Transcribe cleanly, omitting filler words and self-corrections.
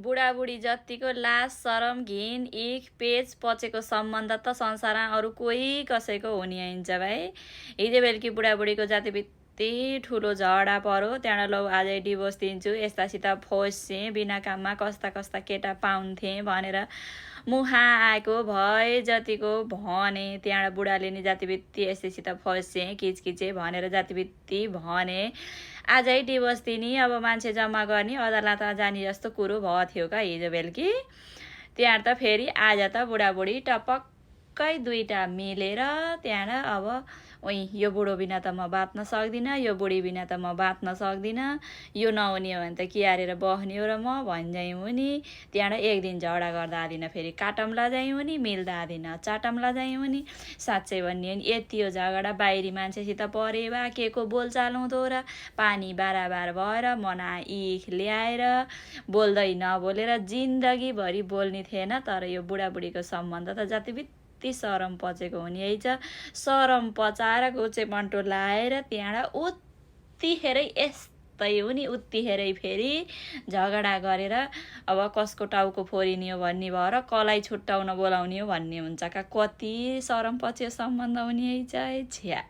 बुढाबुढी जतिको लाज सरम घिन इख पेच पचेको सम्बन्ध त संसारमा अरू कोही कसैको हुने आइन्छ भाइ। हिजो बेलुकी बुढाबुढीको जातिबित्ती ठुलो झगडा परो, त्यहाँबाट लौ आजै डिभोर्स दिन्छु, यस्तासित फसेँ, बिना काममा कस्ता कस्ता केटा पाउँथेँ भनेर मुहा आएको भए जतिको भने। त्यहाँबाट बुढाले नि जातिबित्ती यस्तैसित फसेँ किचकिचे भनेर जातिबित्ती भने। आजै डिभोर्स दिने, अब मान्छे जम्मा गर्ने, अदालत जाने जस्तो कुरो भयो थियो का हिजो बेलुकी। त्यहाँ त फेरि आज त बुढाबुढी टपक्कै दुईटा मिलेर त्यहाँबाट अब ओइ यो बुढो बिना त म बाँच्न सक्दिनँ, यो बुढी बिना त म बाँच्न सक्दिनँ, यो नहुने हो भने त किहारेर बस्ने हो र म भन्दै हुँ नि। त्यहाँबाट एक दिन झगडा गर्दा आदिन फेरि काटमला जाइ हुँ नि, मिल्दा आदिन चाटमला जाइ हुँ नि। साँच्चै भन्ने हो नि, यति हो झगडा बाहिरी मान्छेसित परे बा के को बोलचाल हुँदो र पानी बाराबार भएर मना इख ल्याएर बोल्दै नबोलेर जिन्दगीभरि बोल्ने थिएन। तर यो बुढाबुढीको सम्बन्ध त जतिबित्ती सरम पचेको हुने है। सरम पचाएर गोचेपन्टो लाएर त्यहाँबाट उत्तिखेरै यस्तै हो नि, उत्तिखेरै फेरि झगडा गरेर अब कसको टाउको फोरिने हो भन्ने भएर कलाई छुट्टाउन बोलाउने हो भन्ने हुन्छ का। कति सरम पच्यो सम्बन्ध हुने है छ्या।